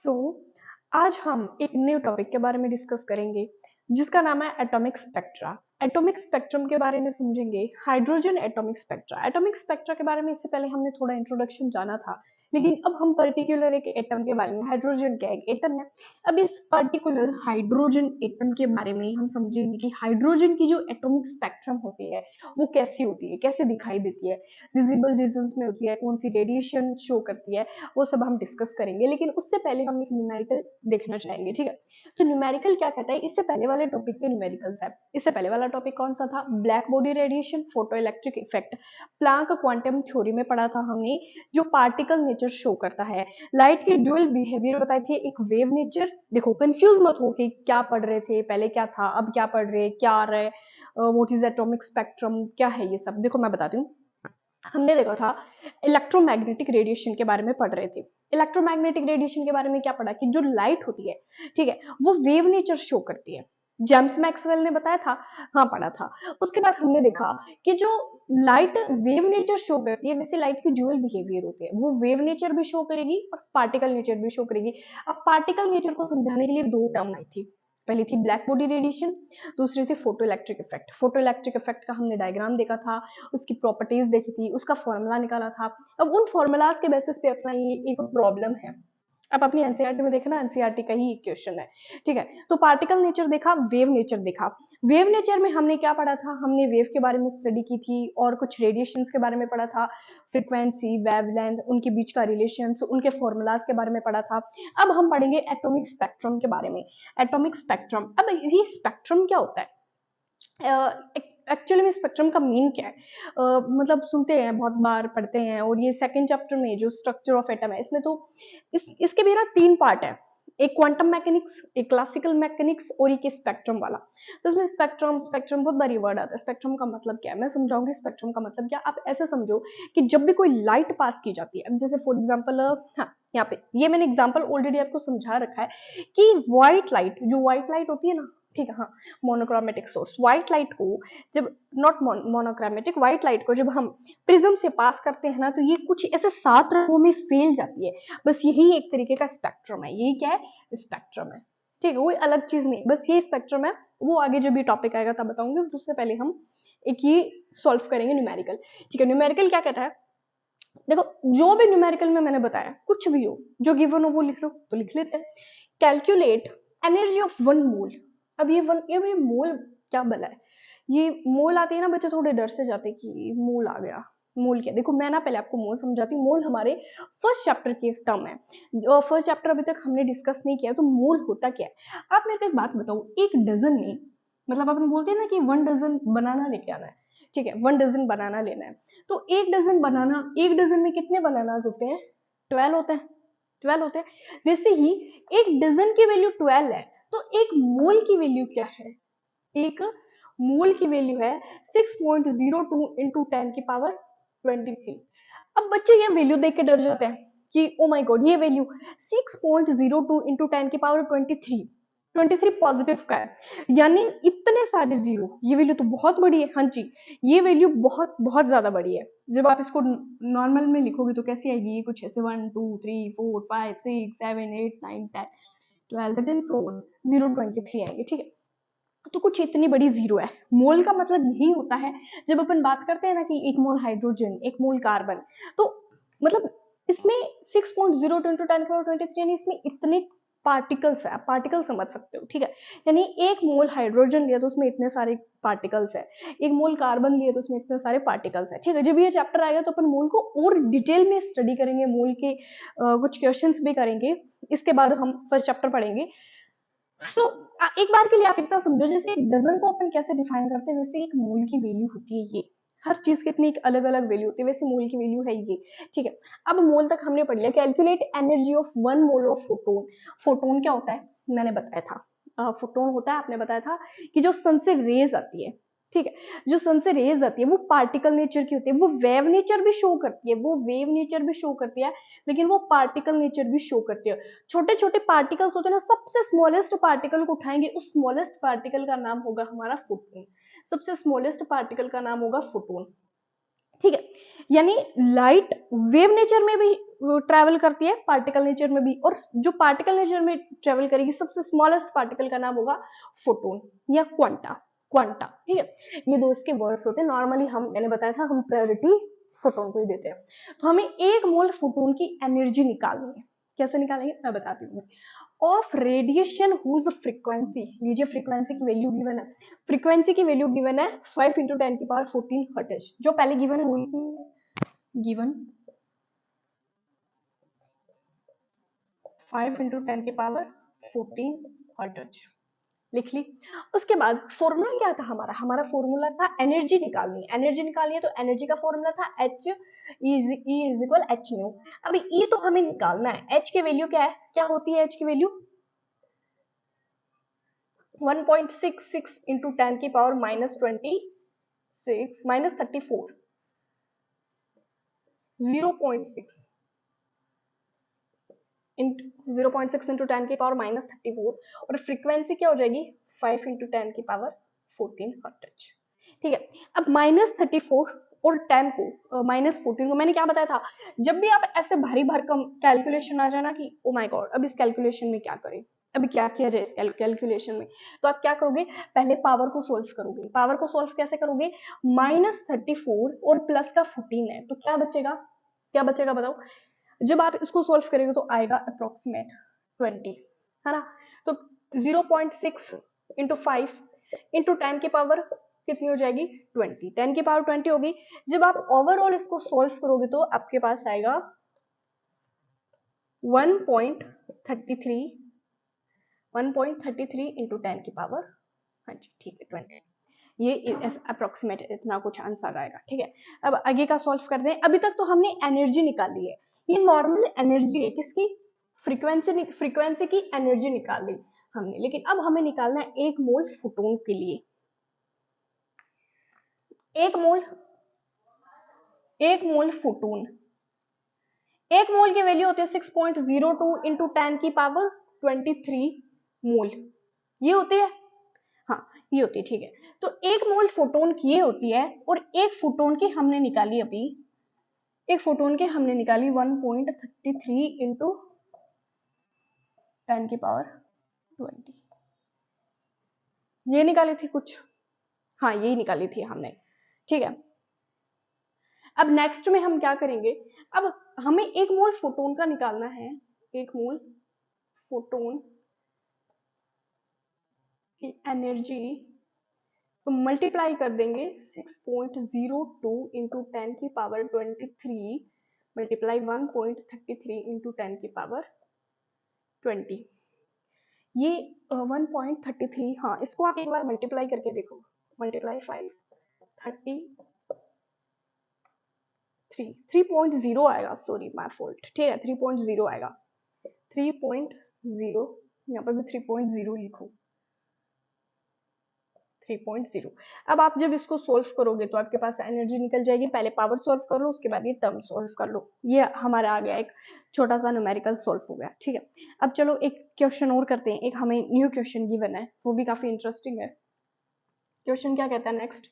सो आज हम एक न्यू टॉपिक के बारे में डिस्कस करेंगे जिसका नाम है एटॉमिक स्पेक्ट्रा। एटॉमिक स्पेक्ट्रम के बारे में समझेंगे। Hydrogen atomic spectra. Atomic spectra के बारे में इससे पहले हमने थोड़ा इंट्रोडक्शन जाना था, लेकिन अब हम पर्टिकुलर एक एटम के बारे में, हाइड्रोजन क्या एक एटम है, अब इस पर्टिकुलर हाइड्रोजन एटम के बारे में हम समझेंगे कि हाइड्रोजन की जो एटॉमिक स्पेक्ट्रम होती है वो कैसी होती है, कैसे दिखाई देती है, विजिबल रीजन्स में होती है, कौन सी रेडिएशन शो करती है, वो सब हम डिस्कस करेंगे। लेकिन उससे पहले हम एक न्यूमेरिकल देखना चाहेंगे, ठीक है। तो न्यूमेरिकल क्या कहता है, इससे पहले वाले टॉपिक के न्यूमेरिकल्स है। इससे पहले वाला टॉपिक कौन सा था? Black body radiation, photo electric effect, Planck quantum theory में पढ़ा था हमने, जो पार्टिकल नेचर शो करता है। लाइट की ड्यूअल बिहेवियर बताई थी, एक वेव नेचर। देखो कंफ्यूज मत हो कि क्या पढ़ रहे थे, पहले क्या था, अब क्या पढ़ रहे, क्या आ रहा है, व्हाट इज एटॉमिक स्पेक्ट्रम, क्या है ये सब। देखो मैं बताती हूँ, हमने देखा था इलेक्ट्रोमैग्नेटिक रेडिएशन के बारे में पढ़ रहे थे। इलेक्ट्रोमैग्नेटिक रेडिएशन के बारे में क्या पढ़ा कि जो लाइट होती है, ठीक है, वो वेव नेचर शो करती है। जेम्स मैक्सवेल ने बताया था, हाँ पढ़ा था। उसके बाद हमने देखा कि जो लाइट वेव नेचर शो करती है, वैसे लाइट की ड्यूअल बिहेवियर होती है, वो वेव नेचर भी शो करेगी और पार्टिकल नेचर भी शो करेगी। अब पार्टिकल नेचर को समझाने के लिए दो टर्म आई थी। पहली थी ब्लैक बॉडी रेडिएशन, दूसरी थी photo electric effect. Photo electric effect का हमने डायग्राम देखा था, उसकी प्रॉपर्टीज देखी थी, उसका फॉर्मूला निकाला था। अब उन फॉर्मूलाज के बेसिस पे अपना ये एक प्रॉब्लम है। अब अपनी एनसीईआरटी में देखना, एनसीईआरटी का ही क्वेश्चन है, ठीक है। तो पार्टिकल नेचर देखा, वेव नेचर देखा। वेव नेचर में हमने क्या पढ़ा था? हमने वेव के बारे में स्टडी की थी और कुछ रेडिएशंस के बारे में पढ़ा था, फ्रीक्वेंसी, वेवलेंथ, उनके बीच का रिलेशन, उनके फॉर्मूलाज के बारे में पढ़ा था। अब हम पढ़ेंगे एटॉमिक स्पेक्ट्रम के बारे में। एटॉमिक स्पेक्ट्रम, अब ये स्पेक्ट्रम क्या होता है? एक्चुअली में स्पेक्ट्रम का मीन क्या है? मतलब सुनते हैं, बहुत बार पढ़ते हैं, और ये सेकंड चैप्टर में जो स्ट्रक्चर ऑफ एटम है, इसमें तो इसके भी ना तीन पार्ट है। एक क्वांटम मैकेनिक्स, एक क्लासिकल मैकेनिक्स, और एक स्पेक्ट्रम वाला। तो इसमें स्पेक्ट्रम स्पेक्ट्रम बहुत बारी वर्ड आता है। स्पेक्ट्रम का मतलब क्या है मैं समझाऊंगी। स्पेक्ट्रम का मतलब क्या, आप ऐसे समझो कि जब भी कोई लाइट पास की जाती है, जैसे फॉर एग्जाम्पल, हाँ यहाँ पे ये मैंने एग्जाम्पल ऑलरेडी आपको समझा रखा है कि व्हाइट लाइट, जो व्हाइट लाइट होती है ना, ठीक है, हाँ, मोनोक्रोमेटिक सोर्स व्हाइट लाइट को जब, नॉट मोनोक्रोमेटिक, व्हाइट लाइट को जब हम प्रिज्म से पास करते हैं ना, तो ये कुछ ऐसे 7 रंगों में फैल जाती है। बस यही एक तरीके का स्पेक्ट्रम है। यही क्या है? स्पेक्ट्रम है, ठीक है, कोई अलग चीज नहीं, बस ये स्पेक्ट्रम है। वो आगे जो भी टॉपिक आएगा तब बताऊंगी। उससे पहले हम एक ये सॉल्व करेंगे न्यूमेरिकल, ठीक है। न्यूमेरिकल क्या कहता है? देखो, जो भी न्यूमेरिकल में मैंने बताया, कुछ भी हो, जो गिवन हो वो लिख लो, तो लिख लेते हैं। Calculate energy of one mole. अब ये मोल क्या बला है? ये मोल आती है ना, बच्चे थोड़े डर से जाते कि मोल आ गया। मोल क्या? देखो मैं ना पहले आपको मोल समझाती हूँ। मोल हमारे फर्स्ट चैप्टर की एक टर्म है, जो फर्स्ट चैप्टर अभी तक हमने डिस्कस नहीं किया। तो मोल होता क्या है? आप मेरे को एक बात बताओ, एक डजन में, मतलब अपन बोलते हैं ना कि 1 डजन बनाना लेके आना है, ठीक है, 1 डजन बनाना लेना है। तो एक डजन बनाना, एक डजन में कितने बनानास होते हैं? 12 होते हैं। 12 होते हैं। वैसे ही एक डजन की वैल्यू 12 है, तो एक मोल की वैल्यू क्या है? एक मोल की वैल्यू है 6.02 इंटू 10 की पावर 23। अब बच्चे ये वैल्यू देख के डर जाते हैं कि ओ माय गॉड, ये वैल्यू 6.02 इंटू 10 की पावर 23, 23 पॉजिटिव का है, यानी इतने सारे जीरो। ये वैल्यू तो बहुत बड़ी है। हाँ जी, ये वैल्यू बहुत बहुत ज्यादा बड़ी है। जब आप इसको नॉर्मल में लिखोगे तो कैसी आएगी? ये कुछ ऐसे 1 2 3 4 5 6 7 8 9 10 12 13 सो 0.23 आएंगे, ठीक है। तो कुछ इतनी बड़ी जीरो है। मोल का मतलब यही होता है, जब अपन बात करते हैं ना कि एक मोल हाइड्रोजन, एक मोल कार्बन, तो मतलब इसमें 6.02 इंटू 10 यानी इसमें इतने पार्टिकल्स है। आप पार्टिकल समझ सकते हो, ठीक है। यानी एक मोल हाइड्रोजन लिया तो उसमें इतने सारे पार्टिकल्स है, एक मोल कार्बन लिया तो उसमें इतने सारे पार्टिकल्स है, ठीक है। जब ये चैप्टर आएगा तो अपन मोल को और डिटेल में स्टडी करेंगे, मोल के कुछ क्वेश्चंस भी करेंगे। इसके बाद हम फर्स्ट चैप्टर पढ़ेंगे। तो एक बार के लिए आप इतना समझो, जैसे एक डजन को अपन कैसे डिफाइन करते हैं, वैसे एक मोल की वैल्यू होती है ये। हर चीज की इतनी अलग अलग वैल्यू होती है, वैसे मोल की वैल्यू है ये, ठीक है। अब मोल तक हमने पढ़ लिया। Calculate energy of 1 mole of photon. Photon क्या होता है मैंने बताया था, फोटोन होता है, आपने बताया था कि जो सन से रेज आती है, ठीक है, जो सन से रेज आती है वो पार्टिकल नेचर की होती है। वो वेव नेचर भी शो करती है, वो वेव नेचर भी शो करती है, लेकिन वो पार्टिकल नेचर भी शो करती है। छोटे छोटे पार्टिकल्स होते हैं ना, सबसे स्मॉलेस्ट पार्टिकल को उठाएंगे, उस स्मॉलेस्ट पार्टिकल का नाम होगा हमारा फोटोन। सबसे स्मॉलेस्ट पार्टिकल का नाम होगा फोटोन, ठीक है, यानी लाइट वेव नेचर में भी ट्रैवल करती है, पार्टिकल नेचर में भी, और जो पार्टिकल नेचर में ट्रैवल करेगी सबसे स्मॉलेस्ट पार्टिकल का नाम होगा फोटोन या क्वांटा। क्वांटा, ठीक है, ये दो इसके वर्ड्स होते हैं। नॉर्मली मैंने बताया था हम प्रायोरिटी फोटोन को ही देते हैं। तो हमें 1 मोल फोटोन की एनर्जी निकालनी है। कैसे निकालेंगे मैं बताती हूँ। ऑफ रेडिएशन हुज फ्रीक्वेंसी, लीजिए फ्रीक्वेंसी की वैल्यू गिवन है, फ्रीक्वेंसी की वैल्यू गिवन है 5 × 10⁻14 हर्ट्ज, जो पहले गिवन हुई थी, गिवन 5 × 10⁻14 हर्ट्ज लिख ली। उसके बाद फॉर्मूला क्या था हमारा फॉर्मूला था एनर्जी निकालनी है। एनर्जी निकालनी है तो एनर्जी का फॉर्मूला था H is equal H new. अभी E तो हमें निकालना है, H की वैल्यू क्या है, क्या होती है H की वैल्यू 1.66 × 10⁻26 -34 0.6 0.6 × 10⁻−34 और फ्रीक्वेंसी क्या हो जाएगी 5 × 10⁻14 हर्ट्ज। ठीक है, अब -34 और 10 को -14 को मैंने क्या बताया था, जब भी आप ऐसे भारी भरकम कैलकुलेशन आ जाए ना कि ओ माय गॉड अब इस कैलकुलेशन में क्या करें, अभी क्या किया जाए इस कैलकुलेशन में, तो आप क्या करोगे, पहले पावर को सोल्व करोगे। पावर को सोल्व कैसे करोगे, -34 और प्लस का 14 है तो क्या बचेगा, क्या बचेगा बताओ। जब आप इसको सोल्व करेंगे तो आएगा अप्रोक्सीमेट 20, है ना। तो 0.6 × 5 × 10 की पावर कितनी हो जाएगी 20, 10 की पावर 20 होगी। जब आप ओवरऑल इसको सोल्व करोगे तो आपके पास आएगा 1.33 × 10 की पावर, हाँ जी ठीक है 20, ये अप्रोक्सीमेट इतना कुछ आंसर आएगा। ठीक है, अब आगे का सॉल्व कर दें। अभी तक तो हमने एनर्जी निकाली है, ये नॉर्मल एनर्जी है, किसकी, फ्रीक्वेंसी की एनर्जी निकाल ली हमने, लेकिन अब हमें निकालना है 1 मोल फोटोन के लिए। 1 मोल फोटोन, 1 मोल की वैल्यू होती है 6.02 × 10 की पावर 23 मोल, ये होती है, हाँ ये होती है। ठीक है, तो 1 मोल फोटोन की ये होती है, और एक फोटोन की हमने निकाली अभी, एक फोटोन की हमने निकाली 1.33 × 10 की पावर 20, ये निकाली थी कुछ, हाँ यही निकाली थी हमने। ठीक है, अब नेक्स्ट में हम क्या करेंगे, अब हमें 1 मोल फोटोन का निकालना है, 1 मोल फोटोन की एनर्जी तो मल्टीप्लाई कर देंगे 6.02 × 10 की पावर 23 मल्टीप्लाई 1.33 × 10 की पावर 20, ये 1.33, हाँ इसको आप एक बार मल्टीप्लाई करके देखो, मल्टीप्लाई 5 33 3.0 आएगा, सॉरी माय फॉल्ट, ठीक है 3.0 आएगा, 3.0, यहाँ पर भी 3.0 लिखो, 3.0। अब आप जब इसको सोल्व करोगे तो आपके पास एनर्जी निकल जाएगी, पहले पावर सोल्व कर लो उसके बाद ये टर्म सोल्व कर लो, ये हमारा आ गया एक छोटा सा न्यूमेरिकल सोल्व हो गया। ठीक है, अब चलो एक क्वेश्चन और करते हैं, एक हमें न्यू क्वेश्चन गिवन है वो भी काफी इंटरेस्टिंग है। क्वेश्चन क्या कहता है नेक्स्ट,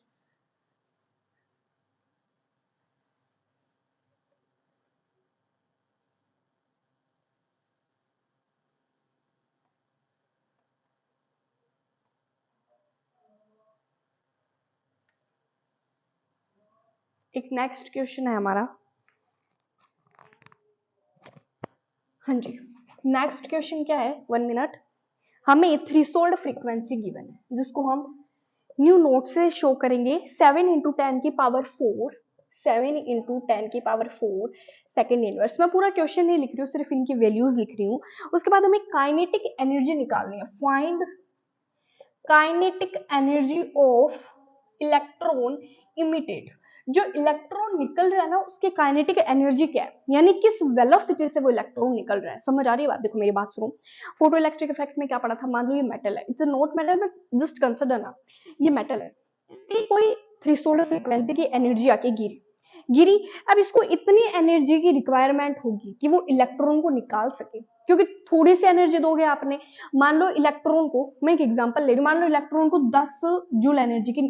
एक नेक्स्ट क्वेश्चन है हमारा, हाँ जी नेक्स्ट क्वेश्चन क्या है, 1 मिनट, हमें थ्रीशोल्ड फ्रीक्वेंसी गिवन है जिसको हम न्यू नोट से शो करेंगे 7 × 10 की पावर 4, 7 × 10 की पावर 4 सेकेंड इनवर्स। मैं पूरा क्वेश्चन नहीं लिख रही हूँ, सिर्फ इनकी वैल्यूज लिख रही हूँ। उसके बाद हमें काइनेटिक एनर्जी निकालनी है, find kinetic energy of electron emitted, जो इलेक्ट्रॉन निकल रहा है ना उसकी काइनेटिक एनर्जी क्या है, यानी किस वेलोसिटी से वो इलेक्ट्रॉन निकल रहा है। समझ आ रही है बात, देखो मेरी बात सुनो, फोटो इलेक्ट्रिक इफेक्ट में क्या पढ़ा था, मान लो ये मेटल है, it's not metal but just consider ना ये मेटल है, इसकी कोई थ्रेशोल्ड फ्रीक्वेंसी की एनर्जी आके गिरी, अब इसको इतनी एनर्जी की रिक्वायरमेंट होगी कि वो इलेक्ट्रॉन को निकाल सके, क्योंकि थोड़ी सी एनर्जी दोगे आपने, मान लो इलेक्ट्रॉन को, मैं एक एग्जांपल ले रही हूँ, मान लो इलेक्ट्रॉन को 10 जूल एनर्जी की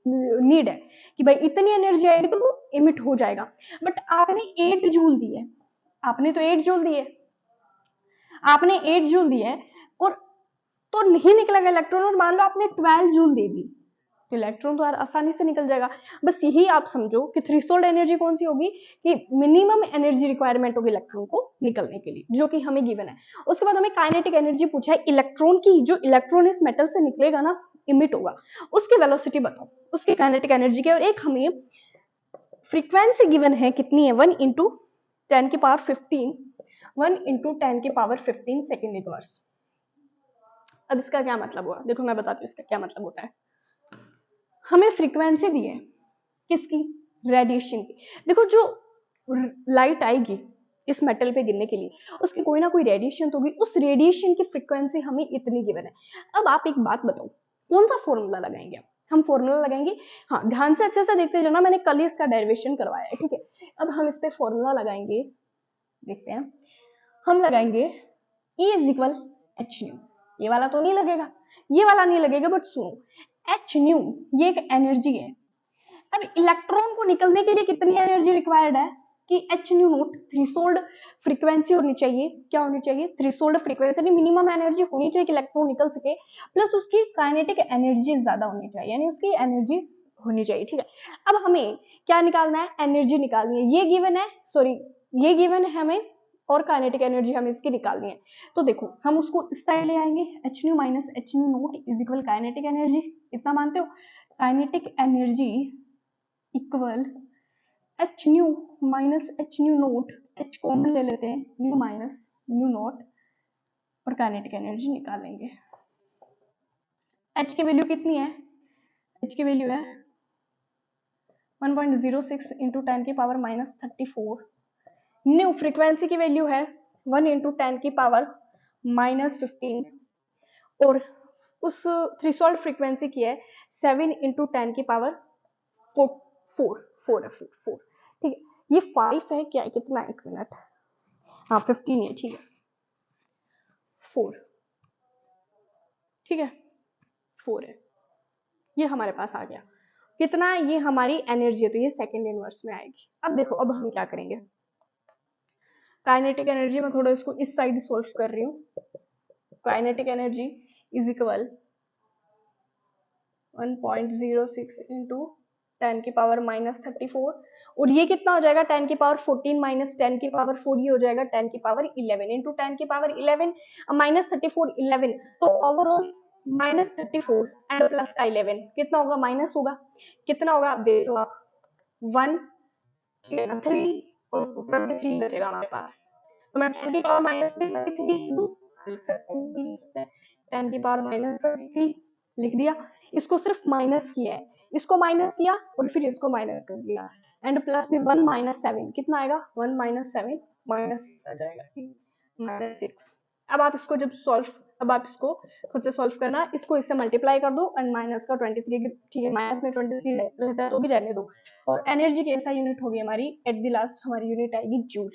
नीड है कि भाई इतनी एनर्जी आएगी तो वो इमिट हो जाएगा। बट आपने 8 जूल दिए, आपने तो 8 जूल दिए, आपने 8 जूल दिए और तो नहीं निकलेगा इलेक्ट्रॉन। और मान लो आपने 12 जूल दे दी तो इलेक्ट्रॉन तो आसानी से निकल जाएगा। बस यही आप समझो कि थ्रेशोल्ड एनर्जी कौन सी होगी कि मिनिमम एनर्जी रिक्वायरमेंट होगी इलेक्ट्रॉन को निकलने के लिए, जो कि हमें गिवन है। उसके बाद हमें काइनेटिक एनर्जी पूछा है इलेक्ट्रॉन की, जो इलेक्ट्रॉन इस मेटल से निकलेगा ना, इमिट होगा, उसकी वेलोसिटी बताओ, उसकी काइनेटिक एनर्जी की। और एक हमें फ्रीक्वेंसी गिवन है, कितनी है, 1 इंटू 10 की पावर 15, 1 इंटू 10 की पावर 15 सेकेंड इनवर्स। अब इसका क्या मतलब हुआ, देखो मैं बताती हूँ इसका क्या मतलब होता है। हमें फ्रीक्वेंसी दी है किसकी, रेडिएशन की। देखो जो लाइट आएगी इस मेटल पे गिरने के लिए, उसकी कोई ना कोई रेडिएशन तो होगी, उस रेडिएशन की फ्रीक्वेंसी हमें इतनी गिवन है। अब आप एक बात बताओ, कौन सा फॉर्मूला लगाएंगे हम फॉर्मूला लगाएंगे। हाँ, ध्यान से अच्छे से देखते जाना, मैंने कल ही इसका डेरिवेशन करवाया है, ठीक है। अब हम इस पे फॉर्मूला लगाएंगे, देखते हैं। हम लगाएंगे E is equal H new, ये वाला तो नहीं लगेगा, ये वाला नहीं लगेगा, बट सुनो एच न्यू ये एक एनर्जी है। अब इलेक्ट्रॉन को निकलने के लिए कितनी एनर्जी रिक्वायर्ड है कि H new note threshold frequency होनी चाहिए, क्या होनी चाहिए, थ्रेशोल्ड फ्रीक्वेंसी, मिनिमम एनर्जी होनी चाहिए कि इलेक्ट्रॉन निकल सके, प्लस उसकी काइनेटिक एनर्जी ज्यादा होनी चाहिए, यानी उसकी एनर्जी होनी चाहिए, ठीक है। अब हमें क्या निकालना है, एनर्जी निकालनी है, ये गिवन है, सॉरी ये गिवन है हमें, और काइनेटिक एनर्जी हमें इसकी निकालनी है। तो देखो हम उसको इस साइड ले आएंगे, H new minus H new note is equal kinetic energy, इतना मानते हो, kinetic energy equal H new minus H new note, H common ले लेते हैं, न्यू माइनस न्यू नोट, और काइनेटिक एनर्जी निकालेंगे। एच की वैल्यू कितनी है, एच की वैल्यू है 1.06 इंटू 10 की पावर माइनस 34। न्यू फ्रीक्वेंसी की वैल्यू है 1 इंटू 10 की पावर माइनस 15, और उस थ्रेशोल्ड फ्रीक्वेंसी की है 7 इंटू 10 की पावर 4, ठीक है। ये 5 है क्या, कितना है, एक मिनट, हाँ 15 है, ठीक है, 4, ठीक है, 4 है, ये हमारे पास आ गया। कितना, ये हमारी एनर्जी है, तो ये सेकेंड इनवर्स में आएगी। अब देखो अब हम क्या करेंगे, काइनेटिक एनर्जी में थोड़ा इसको इस साइड सोल्व कर रही हूँ। Kinetic energy is equal 1.06 into 10 की पावर माइनस 34, और ये कितना हो जाएगा, 10 की पावर 14 माइनस 10 की पावर 4, ये हो जाएगा 10 की पावर 11 इंटू 10 की पावर 11 माइनस 34 11, तो ओवरऑल माइनस 34 एंड प्लस का 11 कितना होगा, माइनस होगा, कितना होगा आप देख लो, आप 1 3 और 3 बचेगा हमारे पास, तो मैं 10 की पावर माइनस 33 लिख सकते हैं, 10 की पावर माइनस 33 लिख दिया। इसको सिर्फ माइनस किया है, इसको माइनस किया और फिर इसको माइनस कर दिया, एंड प्लस में 1 माइनस 7 कितना आएगा, 1 माइनस 7 माइनस आ जाएगा, ठीक, माइनस 6। अब आप इसको जब सॉल्व, अब आप इसको खुद से सॉल्व करना, इसको इससे मल्टीप्लाई कर दो, एंड माइनस का 23, ठीक है, माइनस में 23 रहता है तो भी रहने दो। और एनर्जी कैसा यूनिट होगी हमारी, एट द लास्ट हमारी यूनिट आएगी जूल।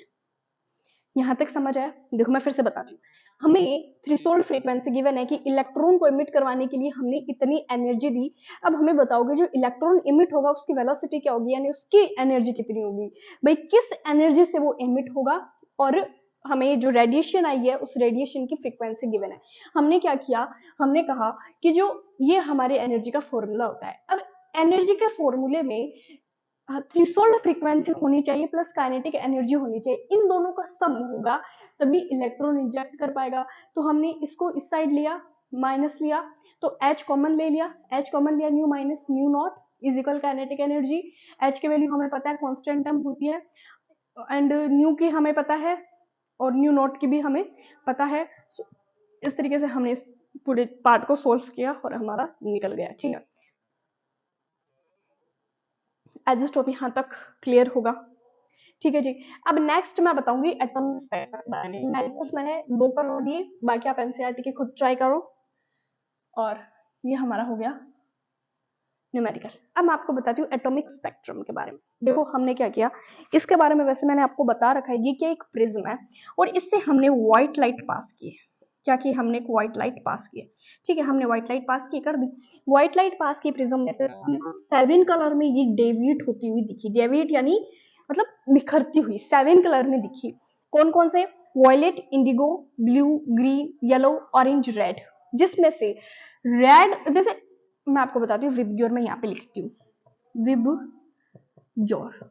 यहाँ तक समझ आया, देखो मैं फिर से बताती हूँ। हमें थ्रेशोल्ड फ्रीक्वेंसी गिवन है कि इलेक्ट्रॉन को इमिट करवाने के लिए हमने इतनी एनर्जी दी। अब हमें बताओगे जो इलेक्ट्रॉन इमिट होगा उसकी वेलोसिटी क्या होगी, यानी उसकी एनर्जी कितनी होगी, भाई किस एनर्जी से वो इमिट होगा, और हमें जो रेडिएशन आई है उस रेडिएशन की फ्रीक्वेंसी गिवन है। हमने क्या किया, हमने कहा कि जो ये हमारे एनर्जी का फॉर्मूला होता है। अब एनर्जी के फॉर्मूले में थ्रेशोल्ड फ्रीक्वेंसी होनी चाहिए प्लस काइनेटिक एनर्जी होनी चाहिए, इन दोनों का सम होगा तभी इलेक्ट्रॉन इंजेक्ट कर पाएगा। तो हमने इसको इस साइड लिया, माइनस लिया, तो H कॉमन ले लिया, H कॉमन लिया, new minus new not is equal kinetic energy. H की वैल्यू हमें पता है कांस्टेंट टर्म होती है, एंड न्यू की हमें पता है और न्यू नॉट की भी हमें पता है। इस तरीके से हमने इस पूरे पार्ट को सोल्व किया और हमारा निकल गया, ठीक है। आई होप यहाँ तक क्लियर होगा, ठीक है जी। अब नेक्स्ट मैं बताऊंगी एटॉमिक स्पेक्ट्रम के बारे में। मैंने 2 करोड़ दिए, बाकी आप एनसीईआरटी की खुद ट्राई करो। और ये हमारा हो गया न्यूमेरिकल। अब मैं आपको बताती हूँ एटॉमिक स्पेक्ट्रम के बारे में। देखो हमने क्या किया, इसके बारे में वैसे मैंने आपको बता रखा है, ये क्या एक प्रिज्म है और इससे हमने व्हाइट लाइट पास की है, क्या कि हमने एक व्हाइट लाइट पास की है, ठीक है, हमने व्हाइट लाइट पास की, कर दी। व्हाइट लाइट पास की प्रिज्म में से हमको 7 कलर में ये डेविएट होती हुई दिखी, डेविएट यानी मतलब निखरती हुई 7 कलर में दिखी। कौन कौन से? Violet, indigo, blue, green, yellow, orange, red. जिसमें से रेड, जैसे मैं आपको बताती हूँ विबग्योर में यहाँ पे लिखती हूँ, विबग्योर।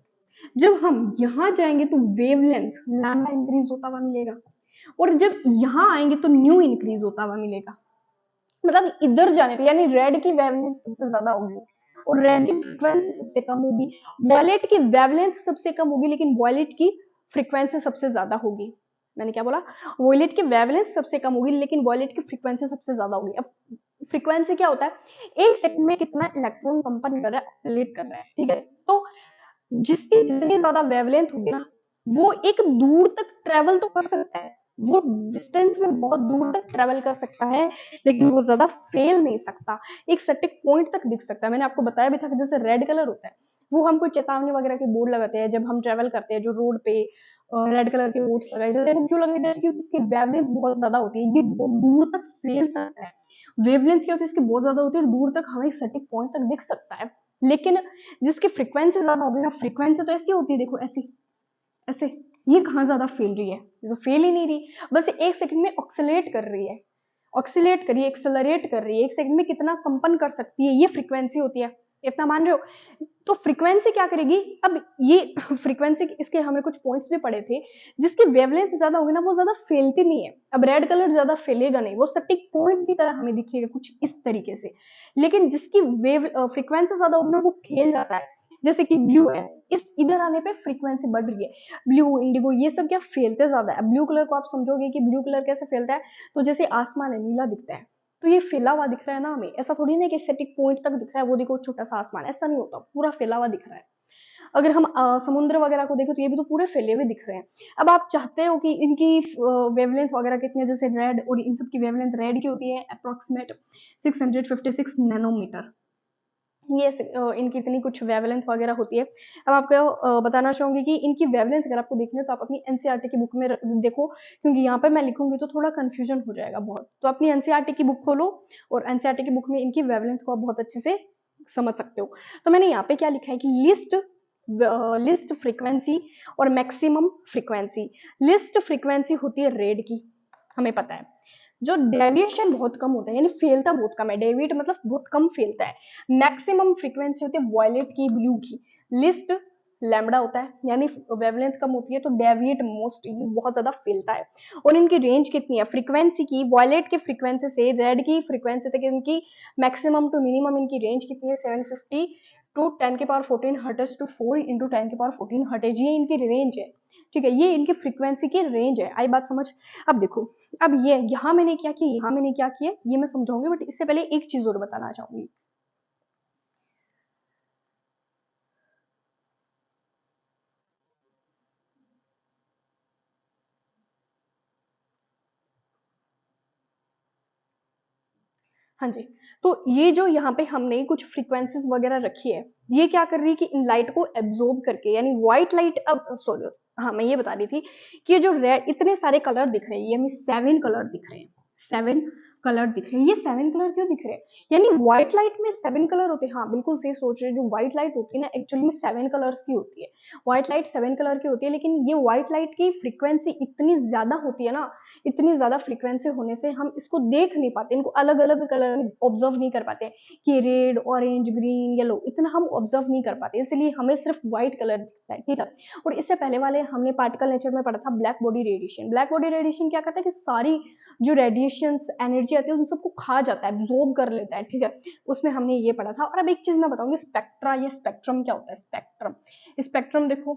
जब हम यहाँ जाएंगे तो वेवलेंथ लैम्डा इंक्रीज होता हुआ मिलेगा, और जब यहाँ आएंगे तो न्यू इंक्रीज होता हुआ मिलेगा। मतलब इधर जाने पे यानी रेड की वेवलेंथ सबसे ज्यादा होगी और रेड की फ्रीक्वेंसी सबसे कम होगी। वॉयलेट की वेवलेंथ सबसे कम होगी लेकिन वॉयलेट की फ्रीक्वेंसी सबसे ज्यादा होगी। मैंने क्या बोला? वॉयलेट की वेवलेंथ सबसे कम होगी लेकिन वॉयलेट की फ्रीक्वेंसी सबसे ज्यादा होगी। अब फ्रीक्वेंसी क्या होता है? एक सेकंड में कितना इलेक्ट्रॉन कंपन कर रहा है, ऑसिलेट कर रहा है, ठीक है। तो जिसकी जितनी ज्यादा वेवलेंथ होगी ना, वो एक दूर तक ट्रेवल तो कर सकता है, वो डिस्टेंस में बहुत दूर तक ट्रेवल कर सकता है, लेकिन वो ज्यादा फेल नहीं सकता, एक सर्टेन पॉइंट तक दिख सकता है। मैंने आपको बताया भी था कि जैसे रेड कलर होता है, वो हम कोई चेतावनी वगैरह के बोर्ड लगाते हैं जब हम ट्रेवल करते हैं, जो रोड पे रेड कलर के बोर्ड्स लगाए जाते हैं, क्यों लगाए जाते हैं? क्योंकि इसकी वेवलेंथ बहुत ज्यादा होती है, ये बहुत दूर तक फैल सकता है। वेवलेंथ क्या होती है? इसकी बहुत ज्यादा होती है और दूर तक हमें सर्टेन पॉइंट तक दिख सकता है। लेकिन जिसकी फ्रीक्वेंसी ज्यादा होगी ना, फ्रीक्वेंसी तो ऐसी होती है, देखो ऐसी ऐसे, ये कहाँ ज्यादा फैल रही है? ये तो फैल ही नहीं रही, बस एक सेकंड में ऑक्सीलेट कर रही है, ऑक्सीलेट करिए, एक्सेलरेट कर रही है, एक सेकंड में कितना कंपन कर सकती है, ये फ्रीक्वेंसी होती है। इतना मान रहे हो? तो फ्रीक्वेंसी क्या करेगी? अब ये फ्रीक्वेंसी, इसके हमने कुछ पॉइंट्स भी पढ़े थे, जिसकी वेवलेंथ ज्यादा होगी ना, वो ज्यादा फैलती नहीं है। अब रेड कलर ज्यादा फैलेगा नहीं, वो सटीक पॉइंट की तरह हमें दिखेगा कुछ इस तरीके से। लेकिन जिसकी वेव फ्रीक्वेंसी ज्यादा होगी ना, वो फैल जाता है। जैसे कि ब्लू है, इस इधर आने पे फ्रीक्वेंसी बढ़ रही है, ब्लू, इंडिगो, ये सब क्या फैलते ज्यादा है। ब्लू कलर को आप समझोगे कि ब्लू कलर कैसे फैलता है, तो जैसे आसमान है, नीला दिखता है, तो ये फैला हुआ दिख रहा है ना हमें, ऐसा थोड़ी ना कि स्टैटिक पॉइंट तक दिख रहा है, वो देखो छोटा सा आसमान, ऐसा नहीं होता, पूरा फैला हुआ दिख रहा है। अगर हम समुद्र वगैरह को देखें तो ये भी तो पूरे फैले हुए दिख रहे हैं। अब आप चाहते हो कि इनकी वेवलेंथ वगैरह कितनी है, जैसे रेड, और इन सब की वेवलेंथ रेड की होती है अप्रोक्सीमेट 656 नैनोमीटर, ये इनकी इतनी कुछ वेवलेंथ वगैरह होती है। अब आपको बताना चाहूंगी कि इनकी वेवलेंथ अगर आपको देखनी है तो आप अपनी एनसीईआरटी की बुक में देखो, क्योंकि यहाँ पे मैं लिखूंगी तो थोड़ा कंफ्यूजन हो जाएगा बहुत, तो अपनी एनसीईआरटी की बुक खोलो और एनसीईआरटी की बुक में इनकी वेवलेंथ को आप बहुत अच्छे से समझ सकते हो। तो मैंने यहाँ पे क्या लिखा है कि लिस्ट फ्रीक्वेंसी और मैक्सिमम फ्रीक्वेंसी। लिस्ट फ्रीक्वेंसी होती है रेड की, हमें पता है, जो डेविएशन बहुत कम होता है, यानी फेलता बहुत कम है, डेविएट मतलब बहुत कम फेलता है। मैक्सिमम फ्रीक्वेंसी होती है वॉयलेट की, ब्लू की। लिस्ट लैम्बडा होता है, यानी वेवलेंथ कम होती है तो डेविएट मोस्ट, ये बहुत ज्यादा फैलता है। और इनकी रेंज कितनी है फ्रीक्वेंसी की? वॉयलेट की फ्रीक्वेंसी से रेड की फ्रीक्वेंसी तक इनकी मैक्सिमम टू मिनिमम इनकी रेंज कितनी है? 750 टू 10 के पावर 14 हर्ट्ज टू 4 इंटू 10 के पावर 14 हर्ट्ज, ये इनकी रेंज है, ठीक है, ये इनकी फ्रीक्वेंसी की रेंज है। आई बात समझ? अब देखो, अब ये यहाँ मैंने क्या किया, यहाँ मैंने क्या किया, ये मैं समझाऊंगी, बट इससे पहले एक चीज और बताना चाहूंगी। हाँ जी, तो ये जो यहाँ पे हमने कुछ फ्रीक्वेंसीज वगैरह रखी है, ये क्या कर रही है कि इन लाइट को एब्जॉर्ब करके, यानी व्हाइट लाइट, अब सॉरी, हाँ मैं ये बता रही थी कि ये जो रेड, इतने सारे कलर दिख रहे हैं, ये हमें 7 कलर दिख रहे हैं, 7 कलर दिख रहे हैं। ये 7 कलर क्यों दिख रहे हैं? यानी व्हाइट लाइट में 7 कलर होते हैं। हाँ बिल्कुल सही सोच रहे हैं, जो व्हाइट लाइट होती है ना, एक्चुअली में 7 कलर्स की होती है। व्हाइट लाइट 7 कलर की होती है, लेकिन ये व्हाइट लाइट की फ्रीक्वेंसी इतनी ज्यादा होती है ना, इतनी ज्यादा फ्रीक्वेंसी होने से हम इसको देख नहीं पाते, इनको अलग अलग कलर में ऑब्जर्व नहीं कर पाते कि रेड, ऑरेंज, ग्रीन, येलो, इतना हम ऑब्जर्व नहीं कर पाते, इसलिए हमें सिर्फ व्हाइट कलर दिखता है, ठीक है। और इससे पहले वाले हमने पार्टिकल नेचर में पढ़ा था black body radiation. Black body radiation क्या करता है कि सारी जो रेडिएशन एनर्जी आती है उन सबको खा जाता है, एब्जॉर्ब कर लेता है, ठीक है। उसमें हमने ये पढ़ा था। और अब एक चीज मैं बताऊंगी, स्पेक्ट्रा या स्पेक्ट्रम क्या होता है? स्पेक्ट्रम, स्पेक्ट्रम देखो,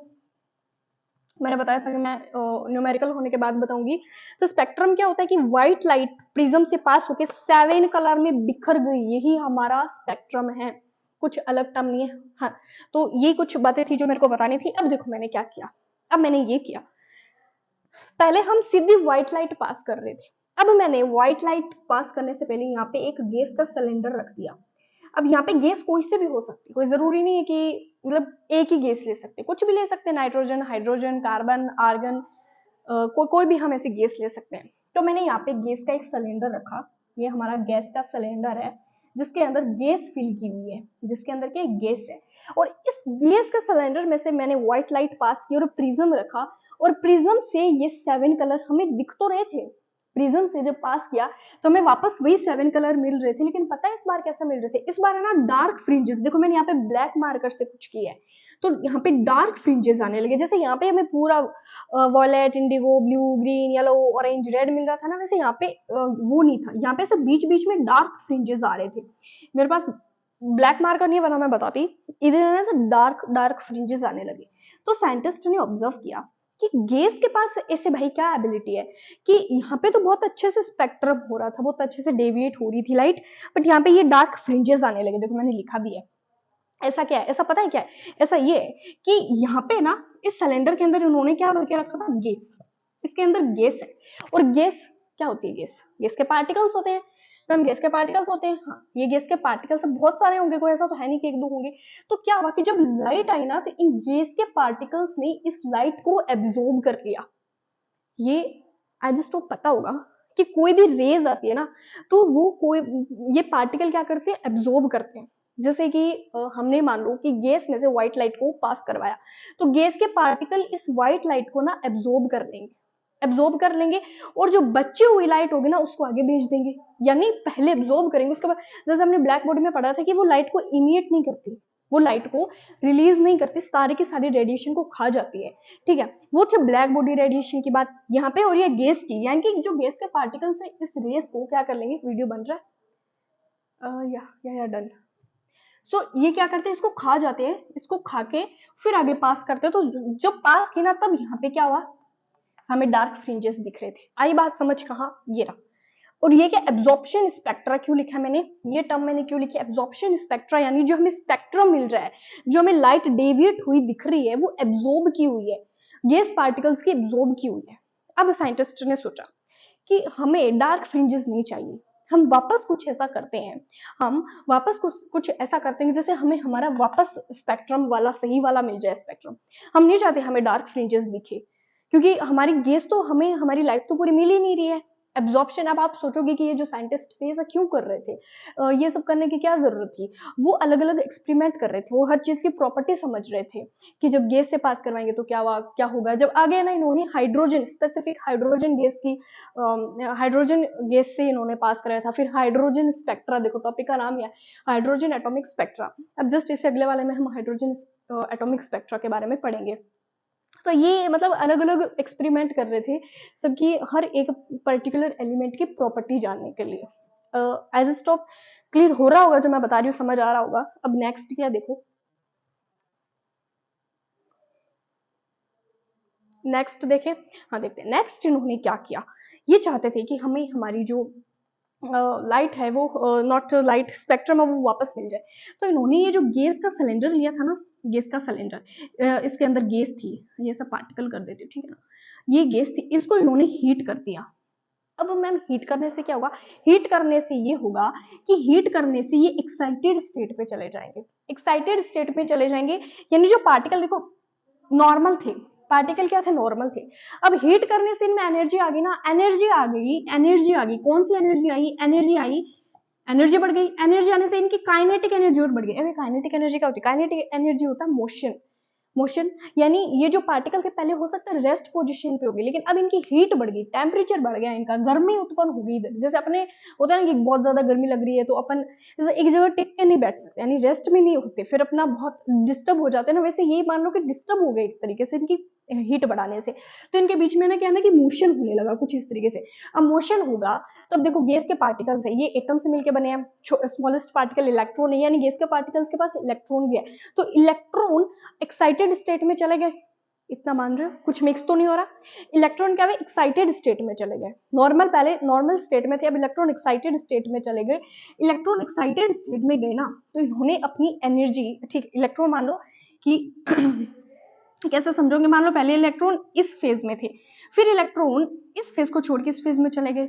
मैंने बताया था कि मैं न्यूमेरिकल होने के बाद बताऊंगी। तो स्पेक्ट्रम क्या होता है कि व्हाइट लाइट प्रिज्म से पास होकर 7 कलर में बिखर गई, यही हमारा स्पेक्ट्रम है, कुछ अलग टर्म नहीं है। हाँ, तो ये कुछ बातें थी जो मेरे को बतानी थी। अब देखो मैंने क्या किया, अब मैंने ये किया, पहले हम सीधी व्हाइट लाइट पास कर रहे थे, अब मैंने व्हाइट लाइट पास करने से पहले यहाँ पे एक गैस का सिलेंडर रख दिया। अब यहाँ पे गैस कोई से भी हो सकती है, कोई जरूरी नहीं है कि मतलब एक ही गैस ले सकते, कुछ भी ले सकते हैं, नाइट्रोजन, हाइड्रोजन, कार्बन, आर्गन, कोई भी हम ऐसे गैस ले सकते हैं। तो मैंने यहाँ पे गैस का एक सिलेंडर रखा, ये हमारा गैस का सिलेंडर है जिसके अंदर गैस फिल की हुई है, जिसके अंदर क्या गैस है। और इस गैस के सिलेंडर में से मैंने व्हाइट लाइट पास की और प्रिज्म रखा, और प्रिज्म से ये 7 कलर हमें दिख तो रहे थे। प्रिज्म से जब पास किया तो हमें वापस वही 7 कलर मिल रहे थे, लेकिन पता है इस बार कैसा मिल रहे थे, इस बार है ना डार्क फ्रिंजेस। देखो मैंने यहाँ पे ब्लैक मार्कर से कुछ किया है, तो यहाँ पे डार्क फ्रिंजेस आने लगे। जैसे यहाँ पे हमें पूरा violet, indigo, blue, green, yellow, orange, red मिल रहा था ना, वैसे यहाँ पे वो नहीं था। यहाँ पे सब बीच बीच में डार्क फ्रिंजेस आ रहे थे। मेरे पास ब्लैक मार्कर नहीं बना, मैं बताती, इधर है ना सब डार्क डार्क फ्रिंजेस आने लगे। तो साइंटिस्ट ने ऑब्जर्व किया कि गैस के पास ऐसे भाई क्या एबिलिटी है कि यहाँ पे तो बहुत अच्छे से स्पेक्ट्रम हो रहा था, बहुत अच्छे से डेविएट हो रही थी लाइट, बट यहाँ पे ये डार्क फ्रिंजेस आने लगे। देखो मैंने लिखा भी है। ऐसा क्या है, ऐसा पता है क्या है, ऐसा ये है कि यहाँ पे ना इस सिलेंडर के अंदर उन्होंने क्या भर के रखा था, गैस। इसके अंदर गैस है, और गैस क्या होती है, गैस गैस के पार्टिकल्स होते हैं। मैम गैस के पार्टिकल्स होते हैं, हाँ ये गैस के पार्टिकल्स बहुत सारे होंगे, कोई ऐसा तो है नहीं कि एक दो होंगे। तो क्या हुआ कि जब लाइट आई ना, तो इन गैस के पार्टिकल्स ने इस लाइट को एब्जॉर्ब कर लिया। ये आई जस्ट तो पता होगा कि कोई भी रेज आती है ना, तो वो कोई ये पार्टिकल क्या करते हैं, एब्जॉर्ब करते हैं। जैसे कि हमने मान लो कि गैस में से व्हाइट लाइट को पास करवाया, तो गैस के पार्टिकल इस व्हाइट लाइट को ना एब्जॉर्ब कर लेंगे, और जो बची हुई लाइट होगी ना उसको आगे भेज देंगे। यानी पहले एब्जॉर्ब करेंगे, उसके बाद जैसे हमने ब्लैक बोर्ड में पढ़ा था कि वो लाइट को इमिट नहीं करती, वो लाइट को रिलीज नहीं करती, सारी की सारी रेडिएशन को खा जाती है। ठीक है, वो थे ब्लैक बॉडी रेडिएशन की बात। यहाँ पे हो रही है गैस की, यानी कि जो गैस के पार्टिकल्स है इस रेस को क्या कर लेंगे, वीडियो बन रहा है या डन। सो ये क्या करते हैं, इसको खा जाते हैं, इसको खा के फिर आगे पास करते हैं। तो जब पास की ना, तब यहाँ पे क्या हुआ, हमें डार्क फ्रिंजेस दिख रहे थे। आई बात समझ, कहाँ ये रहा। और ये क्या, एब्जॉर्प्शन स्पेक्ट्रा क्यों लिखा है मैंने, ये टर्म मैंने क्यों लिखी, एब्जॉर्प्शन स्पेक्ट्रा, यानी जो हमें स्पेक्ट्रम मिल रहा है, जो हमें लाइट डेविएट हुई दिख रही है, वो एब्जॉर्ब की हुई है, गैस पार्टिकल्स की एब्जॉर्ब की हुई है। अब साइंटिस्ट ने सोचा कि हमें डार्क फ्रिंजेस नहीं चाहिए, हम वापस कुछ ऐसा करते हैं, हम वापस कुछ ऐसा करते हैं जैसे हमें हमारा वापस स्पेक्ट्रम वाला सही वाला मिल जाए स्पेक्ट्रम। हम नहीं चाहते हमें डार्क फ्रिंजेस दिखे, क्योंकि हमारी गैस तो हमें, हमारी लाइट तो पूरी मिल ही नहीं रही है। एब्जॉर्प्शन, अब आप सोचोगे कि ये जो साइंटिस्ट थे ऐसा क्यों कर रहे थे, ये सब करने की क्या जरूरत थी। वो अलग अलग एक्सपेरिमेंट कर रहे थे, वो हर चीज की प्रॉपर्टी समझ रहे थे कि जब गैस से पास करवाएंगे तो क्या होगा। जब आगे ना इन्होंने हाइड्रोजन, स्पेसिफिक हाइड्रोजन गैस की, हाइड्रोजन गैस से इन्होंने पास कराया था। फिर हाइड्रोजन स्पेक्ट्रा, देखो टॉपिक का नाम है हाइड्रोजन एटॉमिक स्पेक्ट्रा। अब जस्ट इससे अगले वाले में हम हाइड्रोजन एटॉमिक स्पेक्ट्रा के बारे में पढ़ेंगे। तो ये मतलब अलग अलग एक्सपेरिमेंट कर रहे थे सबकी, हर एक पर्टिकुलर एलिमेंट की प्रॉपर्टी जानने के लिए। एज स्टॉप क्लियर हो रहा होगा जो मैं बता रही हूँ, समझ आ रहा होगा। अब नेक्स्ट क्या देखो, नेक्स्ट देखें, हाँ देखते हैं नेक्स्ट इन्होंने क्या किया। ये चाहते थे कि हमें हमारी जो लाइट है वो नॉट लाइट स्पेक्ट्रम है वो वापस मिल जाए। तो इन्होंने ये जो गैस का सिलेंडर लिया था ना, गैस का सिलेंडर, इसके अंदर गैस थी, ये सब पार्टिकल कर देते ठीक है ना, ये गैस थी, इसको इन्होंने हीट कर दिया। अब मैम हीट करने से क्या होगा, हीट करने से ये होगा कि हीट करने से ये एक्साइटेड स्टेट पे चले जाएंगे, एक्साइटेड स्टेट में चले जाएंगे। यानी जो पार्टिकल देखो नॉर्मल थे, पार्टिकल क्या थे, नॉर्मल थे। अब हीट करने से इनमें एनर्जी आ गई ना, एनर्जी आ गई, कौन सी एनर्जी आई, एनर्जी बढ़ गई। एनर्जी आने से इनकी काइनेटिक एनर्जी और बढ़ गई। अरे काइनेटिक एनर्जी क्या होती है, काइनेटिक एनर्जी होता है मोशन। यानी ये जो पार्टिकल थे पहले हो सकता है रेस्ट पोजीशन पे होगी, लेकिन अब इनकी हीट बढ़ गई, टेम्परेचर बढ़ गया, इनका गर्मी उत्पन्न हो गई। जैसे अपने होता है ना कि बहुत ज्यादा गर्मी लग रही है तो अपन जैसे एक जगह टिक के नहीं बैठ सकते, यानी रेस्ट में नहीं होते, फिर अपना बहुत डिस्टर्ब हो जाते हैं ना, वैसे यही मान लो कि डिस्टर्ब हो गए एक तरीके से इनकी हीट बढ़ाने से। तो इनके बीच में ना क्या है ना कि मोशन होने लगा कुछ इस तरीके से। अब मोशन होगा तो अब देखो गैस के पार्टिकल्स है, ये एटम से मिलकर बने हैं, स्मॉलेस्ट पार्टिकल इलेक्ट्रॉन है, यानी गैस के पार्टिकल्स के पास इलेक्ट्रॉन भी है। तो इलेक्ट्रॉन एक्साइटेड स्टेट में चले गए, इतना मान रहे हो, कुछ मिक्स तो नहीं हो रहा। इलेक्ट्रॉन क्या है, एक्साइटेड स्टेट में चले गए। नॉर्मल पहले नॉर्मल स्टेट में थे, अब इलेक्ट्रॉन एक्साइटेड स्टेट में चले गए। इलेक्ट्रॉन एक्साइटेड स्टेट में गए ना, तो इन्होंने अपनी एनर्जी, ठीक इलेक्ट्रॉन मान लो कि कैसे समझोगे, मान लो पहले इलेक्ट्रॉन इस फेज में थे, फिर इलेक्ट्रॉन इस फेज को छोड़ के इस फेज में चले गए,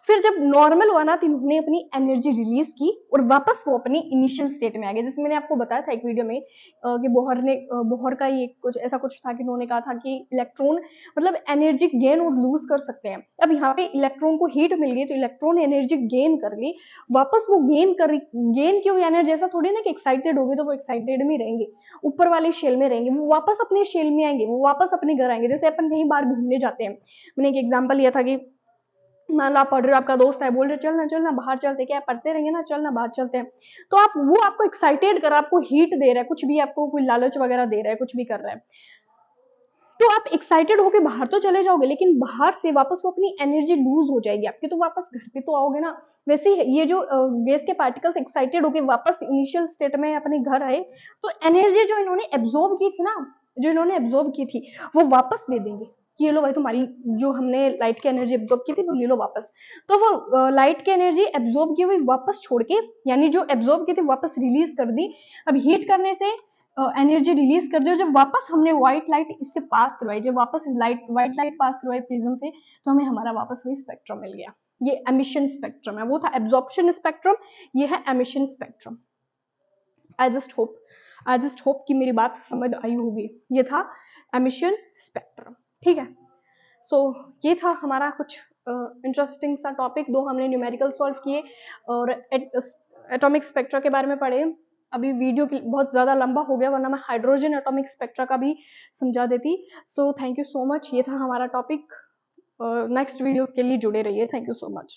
फिर जब नॉर्मल हुआ ना तो इन्होंने अपनी एनर्जी रिलीज की और वापस वो अपनी इनिशियल स्टेट में आ गए। जैसे मैंने आपको बताया था एक वीडियो में कि बोहर का ही कुछ ऐसा कुछ था कि उन्होंने कहा था कि इलेक्ट्रॉन मतलब एनर्जी गेन और लूज कर सकते हैं। अब यहाँ पे इलेक्ट्रॉन को हीट मिल गई तो इलेक्ट्रॉन एनर्जी गेन कर ली, वापस वो गेन की हुई एनर्जी, ऐसा थोड़ी ना कि एक्साइटेड हो गए तो वो एक्साइटेड में रहेंगे, ऊपर वाले शेल में रहेंगे, वो वापस अपने शेल में आएंगे, वो वापस अपने घर आएंगे। जैसे अपन कहीं बार घूमने जाते हैं, मैंने एक एग्जाम्पल लिया था कि मान लो आप पढ़ रहे हो, आपका दोस्त है, बोल रहे चल ना बाहर चलते, क्या पढ़ते रहेंगे ना, चल ना बाहर चलते हैं, तो आप वो आपको एक्साइटेड कर रहा है, आपको हीट दे रहा है, कुछ भी आपको कोई लालच वगैरह दे रहा है, कुछ भी कर रहा है, तो आप एक्साइटेड होकर बाहर तो चले जाओगे, लेकिन बाहर से वापस वो अपनी एनर्जी लूज हो जाएगी आपकी, तो वापस घर पे तो आओगे ना। वैसे ही ये जो गैस के पार्टिकल्स एक्साइटेड होकर वापस इनिशियल स्टेट में अपने घर आए, तो एनर्जी जो इन्होंने एब्जॉर्ब की थी ना, जो इन्होंने एब्जॉर्ब की थी, वो वापस दे देंगे कि ये लो भाई, तुम्हारी जो हमने लाइट की एनर्जी एब्जॉर्ब की थी वो ले लो वापस। तो वो लाइट की एनर्जी एब्जॉर्ब की हुई वापस छोड़ के, यानी जो एब्जॉर्ब की थी वापस रिलीज कर दी। अब हीट करने से एनर्जी रिलीज कर दो, जब वापस हमने व्हाइट लाइट इससे पास करवाई, जब वापस व्हाइट लाइट पास करवाई प्रिज्म से, तो हमें हमारा वापस वही स्पेक्ट्रम मिल गया। ये एमिशन स्पेक्ट्रम है, वो था एब्जॉर्प्शन स्पेक्ट्रम, ये है emission spectrum. I just hope कि मेरी बात समझ आई होगी। ये था एमिशन स्पेक्ट्रम, ठीक है। सो ये था हमारा कुछ इंटरेस्टिंग सा टॉपिक, दो हमने न्यूमेरिकल सॉल्व किए और एटॉमिक स्पेक्ट्रा के बारे में पढ़े। अभी वीडियो बहुत ज़्यादा लंबा हो गया, वरना मैं हाइड्रोजन एटॉमिक स्पेक्ट्रा का भी समझा देती। So thank you so much, ये था हमारा टॉपिक। नेक्स्ट वीडियो के लिए जुड़े रहिए। Thank you so much.